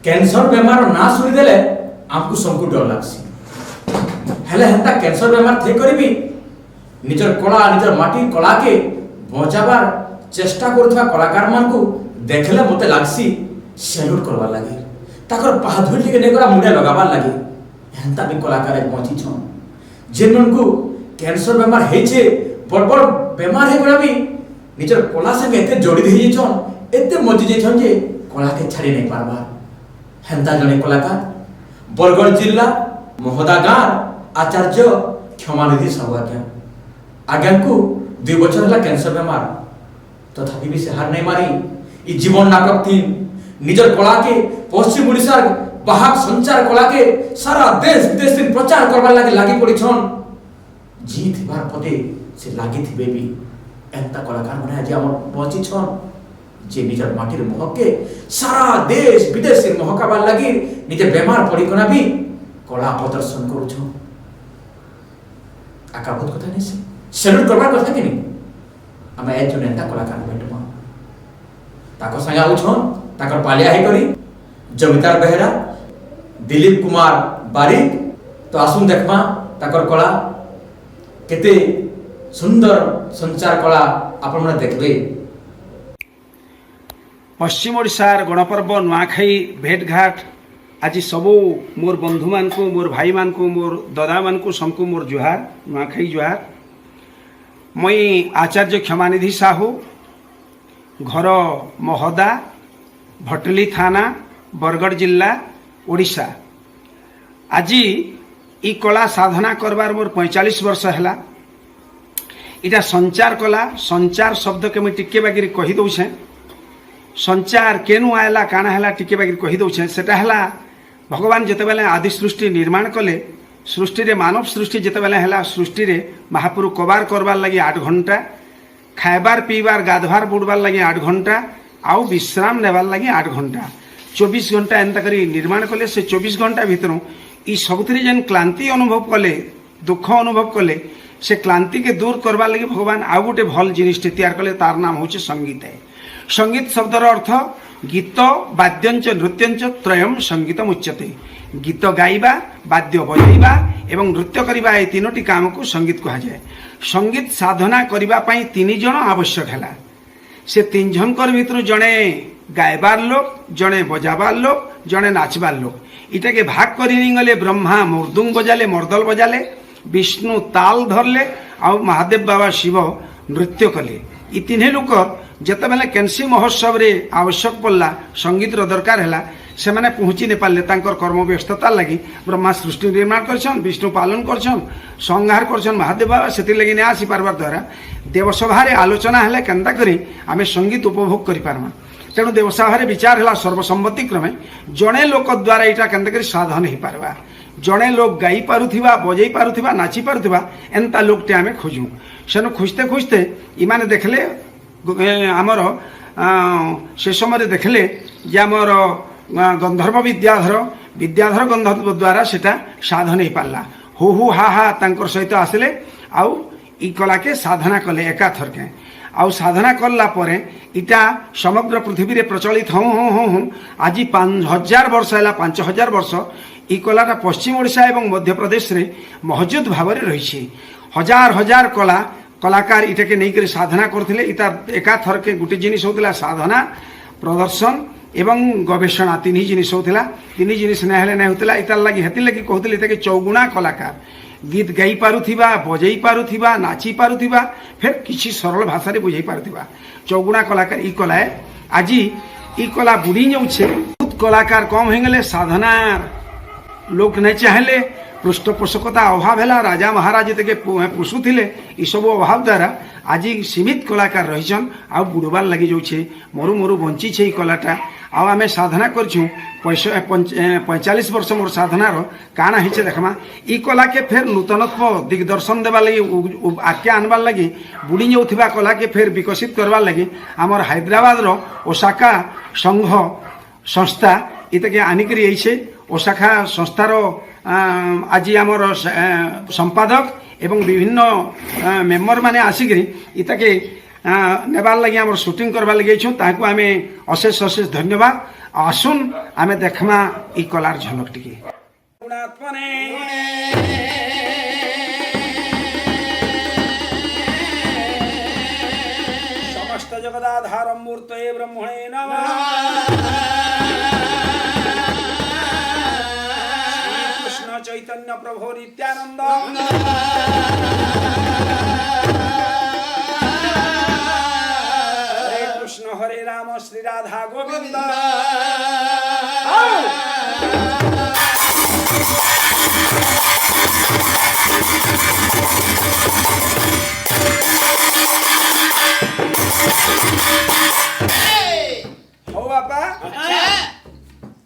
Cancer बेमार ना शुणिदेले आमको सबको डर लगसी हेले हेता कैंसर बेमार थे करी निजर कला निजर माटी कला के बचाबार चेष्टा करुवा कलाकार मान को देखले मते लागसी सैल्यूट करवार लगे ताकर पाधुल टिके नेकरा मुंडे लगाबार लगे हेंता भी कलाकार पहुंची छन जेन को कैंसर बेमार हेचे बड़ बड़ बेमार हे गला भी निजर कला संगे एते जोड़ी दे छन एते मजी जे छन जे कला के छाड़ी नहीं पारबा हेंता जने कलाकार बरगढ़ जिला मोहदा गाँव आचार्य क्षमानिधि साहू आज्ञा को 2 बछर हला कैंसर बेमार तथापि भी से हार नहीं मारी ई जीवन नाटक थी निजर कला के पश्चिम ओडिशा बाहर संचार कला के सारा देश विदेश में प्रचार करबार लागी पड़ी छन जी थिबार पते से लागी थिबे भी एंता कलाकार माने आज हमर बची छन जे निजर माटीर महक के सारा देश विदेश से महकाबार लागी निजे बेमार पड़ी कोना भी कला प्रदर्शन करू छन आका बहुत कथा नहीं से सैल्यूट करबार कथा कि नहीं आम एजन एंता कलाकार भेटमा ताको संगे आउ छन ताकर पालिया हे करी जमीदार बेहरा दिलीप कुमार बारिक तो आसुन देखमा ताकर कला केते सुंदर संचार कला आपण माने देखबे। पश्चिम ओडिशार गणपर्व नुआखाई भेटघाट आज सबू मोर बंधु मान को मोर भाई मान को मोर दादा मान को सबको मोर जुहार नुआखाई जुहार। मई आचार्य क्षमानिधि साहू घर मोहदा भटली थाना बरगढ़ जिला ओडिशा। आज ई कला साधना करबार मोर 45 वर्ष है। इटा संचार कला संचार शब्द के मुझे टिके बागिरी कही दौछे संचार केनु आयला काना हैला टिके बागिरी कही दौछे सेटा हैला भगवान जेते बेले आदि सृष्टि निर्माण कले सृष्टि रे मानव सृष्टि जेते बेले हैला सृष्टि रे महापुरु कबार करबार लगी 8 घंटा खाइबार पीबार गाधवार बुड़बार लगी 8 घंटा आउ विश्राम नेबार लगी 8 घंटा 24 घंटा एंता करी निर्माण कले से 24 घंटा भितर ई सबुथि जेन क्लांति अनुभव कले दुख अनुभव कले से क्लांति के दूर करबार लगी भगवान आउ गोटे भल जिनिस तैयार कले तार नाम होचे संगीत है। संगीत शब्दर अर्थ गीत वाद्यंच नृत्यंच त्रयम संगीतम उच्यते। गीत गाइबा वाद्य बजाइबा एवं नृत्य करिबा ए तीनोटी काम को संगीत कहा जाए। संगीत साधना करिबा पई 3 जन आवश्यक हैला से 3 जनकर भितर जणे गायबार लोक जणे बजाबार लोक जणे नाचबार लोक इटा के भाग करी गले ब्रह्मा मृदुंग बजाले मर्दल बजाले विष्णु ताल धरले आउ महादेव बाबा शिव नृत्य कले। ई 3 लोक जते बेले कैंसी महोत्सव रे आवश्यक पड़ला संगीत रो दरकार हैला से माने पहुंची ने पाले तांकर कर्म व्यस्तता लगी ब्रह्मा सृष्टि निर्माण करछन विष्णु पालन करछन संहार करछन महादेव बाबा सेति लगी ने आसी पारबार द्वारा देवसभा रे आलोचना हेले केंदा करी आमे संगीत उपभोग करि पारमा। तेणु देवसभा रे विचार हैला सर्वसम्मति क्रमे जणे लोक द्वारा इटा केंदा करी साधन ही पारबा जणे लोक गाई पारुथिबा बजै पारुथिबा नाची पारुथिबा एंता लोकटे आमे खोजू सेनु खोजते खोजते इमाने देखले आमर से समय देखले जे आमर गंधर्व विद्याधर गंधर्व द्वारा सेटा साधन हो पारला हो हु हा हा तांकर सहित आसले आउ ई कला के साधना कले एका थरके आउ साधना कला परे इटा समग्र पृथ्वी रे प्रचलित हूँ आज 5000 वर्ष है 5000 वर्ष ई कलाटा पश्चिम ओडिशा एवं मध्य प्रदेश रे मौजूद भाव में रही हजार हजार कलाकार इटा के नहीं कर साधना करथिले इता एका थर के गुटे जिनिस होतिला साधना प्रदर्शन एवं गवेषणा 3 जिनिस होतिला 3 जिनिस ना हेले नै होतिला इता लागि हेति लागि कहथिले इता के चौगुणा कलाकार गीत गाई पारुथिबा बजै पारुथिबा नाची पारुथिबा फिर किछि सरल भाषा रे बुझै पारुथिबा चौगुणा कलाकार ई कला है। आज ई कला बुढ़ी जाउछे बहुत कलाकार कम हो गले साधना लोक नहीं चाहले पृष्ठपोषकता अभाव है राजा महाराज तक पोषुले ये सब अभाव द्वारा आज सीमित कलाकार रहीछन आ बुड़बार लगी जाऊे मरु मरु बंची छे कलाटा आमे साधना करछू 45 वर्ष मोर साधनार काना हिचे देखमा ई कला के फिर नूतनत्व दिग्दर्शन देवा लगी आके आनबार लगी बुड़ी जाऊथिबा कला के फिर विकसित करबार लगी आमर हैदराबाद रो ओसाका संघ संस्था इतके आनिकरी आइछे ओसाका संस्थार आज आमर संपादक एवं विभिन्न मेम्बर माने आसिक इतके नेबार लगी आमर शूटिंग करबार लगी ताकू आमे अशेष अशेष धन्यवाद आसुन आमे देखमा ई कलार झलक टिके समस्त जगदाधार मूर्तये ब्रह्मणे नमः। कृष्ण चैतन्य प्रभु नित्यानंद हरे कृष्ण हरे राम श्री राधा गोविंद। हो बापा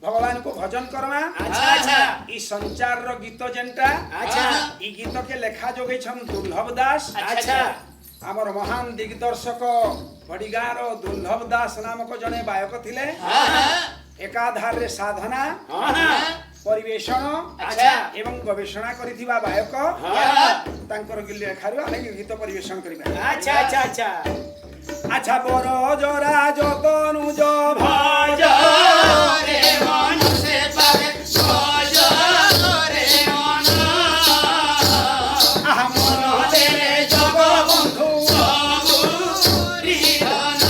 भगवान को भजन करमा। ई संचार रो गीत जेंटा ई गीत के लेखा जोगे छन दुर्लभ दास। आमर महान दिग्दर्शक बड़ीगार दुर्लभ दास नामक जने गायक थिले। एकाधार रे साधना परिवेषण एवं गवेषणा करिथिबा गायक तांकर लेखारु आमे गीत परिवेषण करिबा। अच्छा बरो जोरा जतनु जो भज रे मन से पावे भज रे मन आहा मन दे रे जग बंधु सबुरी धन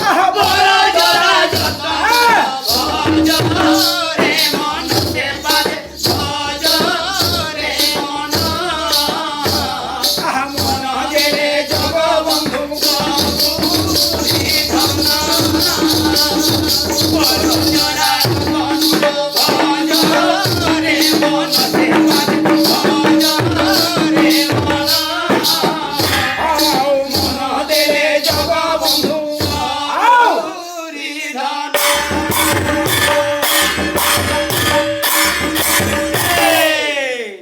आहा बरो जोरा जतनु भज रे मन से पावे भज रे मन आहा मन दे रे जग बंधु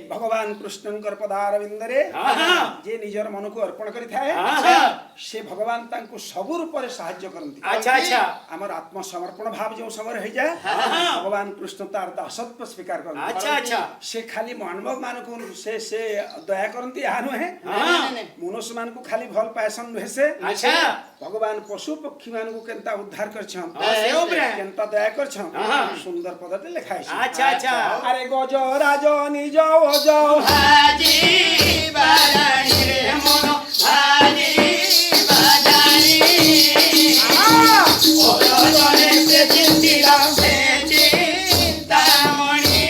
भगवान कृष्णंकर पदारविंदरे जे निजर मन को अर्पण करि थाए से भगवान तांको सब रूप रे सहाय्य करंती। हमर आत्मसमर्पण भाव जो समय रहि जाए भगवान कृष्ण तार दासत्व स्वीकार करंती। से खाली मानव मान को से दया करंती आनु है मनुष्य मान को खाली भल पायसन रहे से भगवान पशु पक्षी मान को केनता उद्धार करछन केनता दया करछन सुंदर पदते लिखाइ छै। अरे गज राज निज ओज हाजी बाराणी रे मन हाजी बाराणी ओ जने से चिंतिला से चिंतामणि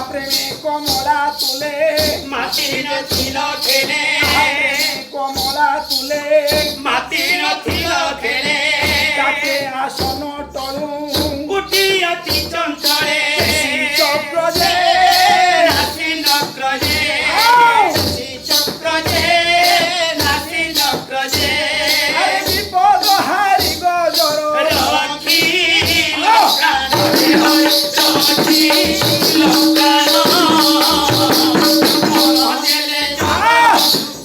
प्रेमे कमला तुले माटिर थिल खेले कमला तुले माटिर थिल खेले ताके आसन टळू उठी अति चंचले चक्रजे नासी नक्रजे चक्रजे नासी नक्रजे अरे विपद हारि गजर रखी लोकाने हरि रखी लोकान मनदेले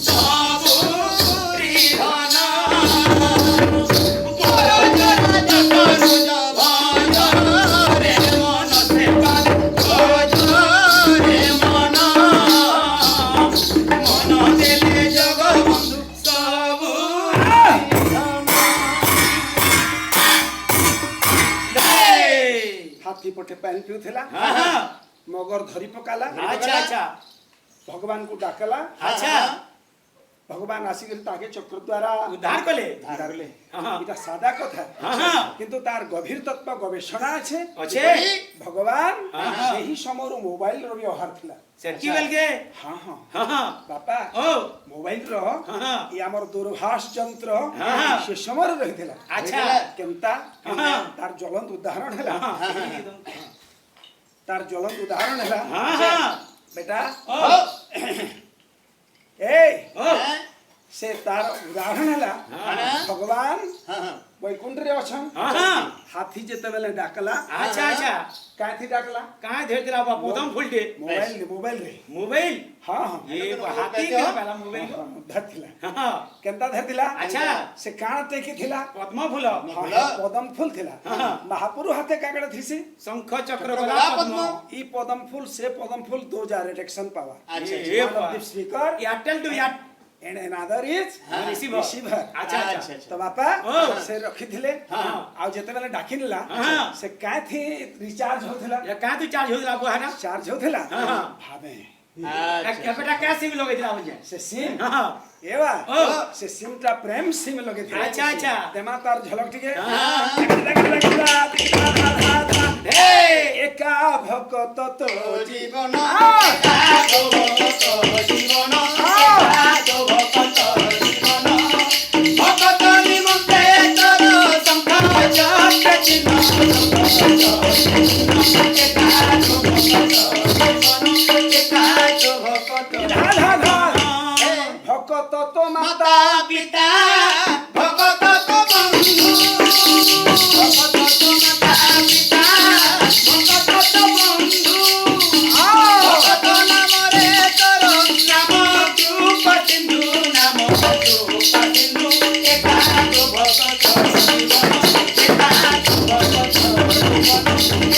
सबुरी धन बरजरा जतनु भज रे मन से पाद भज रे मन मन देले जग बंधु सबुरी हाथी पटे पानी पिउथला मगर धरी पकाला। भगवान को डाकला। भगवान आसिक ताके चक्र द्वारा उद्धार कले इटा सादा कथा किंतु तार गभीर तत्व गवेषणा আছে भगवान सही समय मोबाइल रो व्यवहार थिला सेकी बेल के बापा मोबाइल रो ई हमर दूरभाष यंत्र से समय रहिथिला। केनता तार ज्वलंत उदाहरण हैला बेटा से तार उदाहरण है भगवान वैकुंठ रे अछन हाथी जेते बेले डाकला काथी डाकला का धेरला पदम फुलटे मोबाइल ये हाथी के पहला मोबाइल धरथिला केनता धरथिला से काण टेकी थिला पद्म फूल थिला महापुरु हाथे कागड़ थिसी शंख चक्र गला पद्म ई पद्म फूल से पद्म फूल 2000 रिडक्शन पावर ये speaker Airtel two and another is receiver. receiver. अच्छा अच्छा तो बापा हाँ। से रखिथिले हाँ। आ जेते बेले डाकिनला हाँ। से का थी रिचार्ज होथला या का तू चार्ज होदला को है ना चार्ज होथला हाँ। भाबे या बेटा क्या सिम लोगे दिला मुझे से सिम हां एवा ओ। से सिम ता प्रेम सिम लगे थे अच्छा, अच्छा। तेमा तार झलक टिके हाँ। हे एका भक्त तो जीवन धा धा धा भक्त तो माता पिता भगत तो बंधु भगत तो माता पिता भगत तो बंधु भगत नामरे तोर नाम चुप सिंधु नाम चुप सिंधु एका तो भगत जीवन एका तो भगत जीवन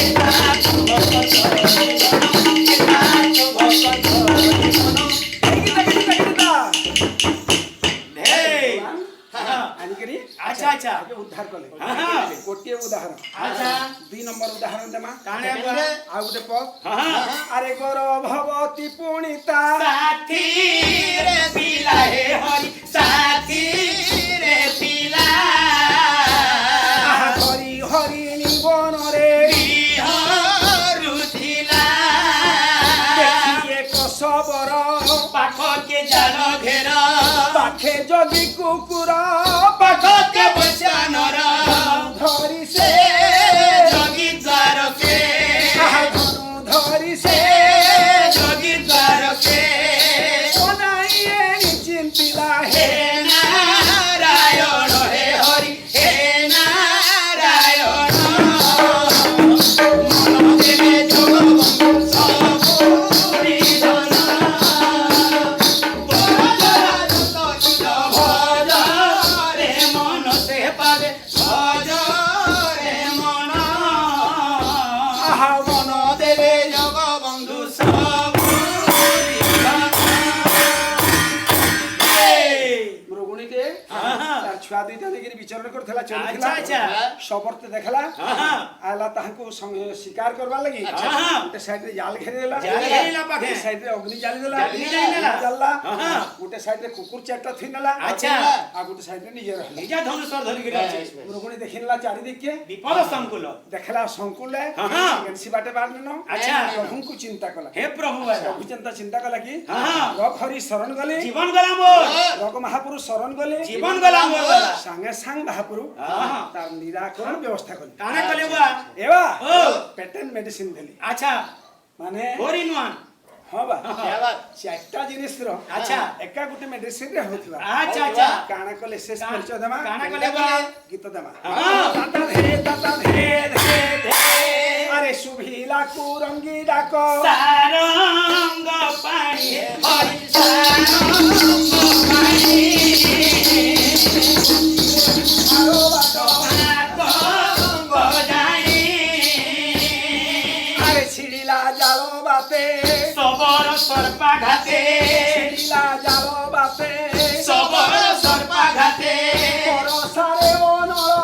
एका तो भगत जीवन एका तो भगत जीवन आनिकरी अच्छा अच्छा आगे उद्धार कले हाँ। गोटे उदाहरण अच्छा 2 नंबर उदाहरण देमा काणे बुआ आ गुटे पद हाँ अरे गर्भवती पुणिता साथी रे पिला हे हरि साथी रे पिला हरि हरिणी बन रे बिहारु थिला देखिए कसबर पाख के जाल घेर पाखे जगी कुकुर पाख के बचानर धरी से से जगी द्वार के धनु धरी से जगी द्वार के बनाइए चिंतिला हे हे नारायण हे हरि हे नारायण मन देवे जगबंधु सब निधन भज रे मन से पावे भज रे मन मन देवे जगबंधु सब निधन मृगुणीटे हाँ। तार छुआ दुईटा देखिरी विचरण करथला अच्छा चलथला अच्छा सबरते देखला हाँ। आला ताहाको शिकार करबा लगी अच्छा, हाँ। गोटे साइड रे जाल घेरी देला जाल घेरिला पाखे। गोटे साइड रे अग्नि जाली देला अग्नि जाली देला। जल्ला हाँ। गोटे साइड रे कुकुर चारटा थिनला अच्छा। आ गोटे साइड रे निजे रहला निजा धनुषर धरि गिरा छै मृगुणी देखिनला चारि दिक के विपद संकुल देखला संकुल है हाँ। गेंसी बाटे बाड़ न अच्छा। प्रभु को चिंता कला हे प्रभु प्रभु चिंता कला की हाँ। रघ हरि शरण गले जीवन गला मोर रघ महापुरुष शरण गले जीवन गला मोर संगे संग महापुरुष हाँ। तार निराकरण व्यवस्था कले काना कले बुआ एवा ओ। पेटेंट मेडिसिन देली अच्छा माने फोर इन वन हाँ बा क्या बात? चारटा जिनिस रो अच्छा। एका गुटे मेडिसिन रे होतबा अच्छा अच्छा काना कले शेष का- परिचय देमा काना कले बा। गीत देमा हाँ। दाता धे धे अरे सुभीला कुरंगी डाको सारंग पाणी हरि सारंग पाणी आरो बाटो आतंग जाई अरे छिड़ीला जालो बाते सबर सर्पा घाते छिड़ीला जालो बाते सबर सर्पा घाते परसारे ओनरो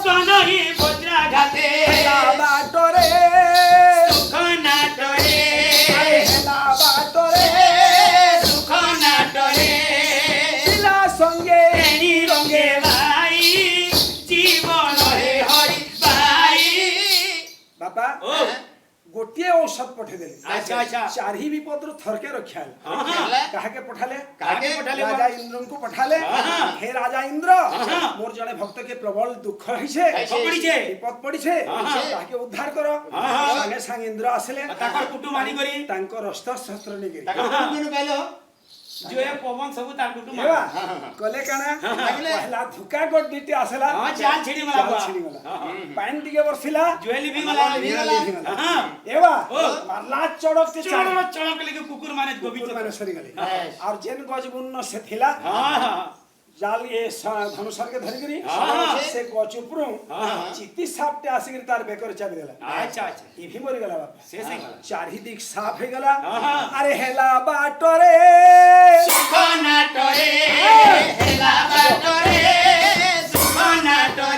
सनही बज्रा घाते हेला बाटोरे सुख नाटरे अरे हेला बाटोरे सुख नाटरे पिला संगे एनी रंगे भाई जीवन हे हरि भाई बापा ओ गोटिए औषध पठे देले अच्छा अच्छा चारही विपद थरके रखियाल हाँ काहे पठाले काहे पठाले बा? राजा इंद्र को पठाले हाँ। हे राजा इंद्र हाँ। मोर जने भक्त के प्रबल दुख हइछे पकड़ी छे विपद पड़िछे हाँ। ताके उद्धार करो हाँ। संगे संग इंद्र आसले ताकर कुटुम मानी करी तांको रस्ता शस्त्र निगे जो है पवन सब तार कुटुम एवा कले काना पहला धुका गोट दिटे आसला हां चाल छिड़ी मला चाल छिड़ी मला पानी दिगे बरसिला ज्वेली भी मला हां एवा ओ। मारला चड़क ते चाल चलो चलो के लेके कुकुर माने गोबी कुकुर माने सरी गले और जेन गजबुन्न से थिला हां हां জাল এ ধনুষারকে ধরিকি হ্যাঁ। সে গছ উপরু হ্যাঁ। চিতি সাপটে আসিকি তার বেকরে চাপি দেলা আচ্ছা আচ্ছা ইভি মরিগলা বাপা শেষ হয়ে গেল চারিদিক সাপ হয়ে গলা হ্যাঁ। আরে হেলা বাটরে সুখনাটরে হেলা বাটরে সুখনাটরে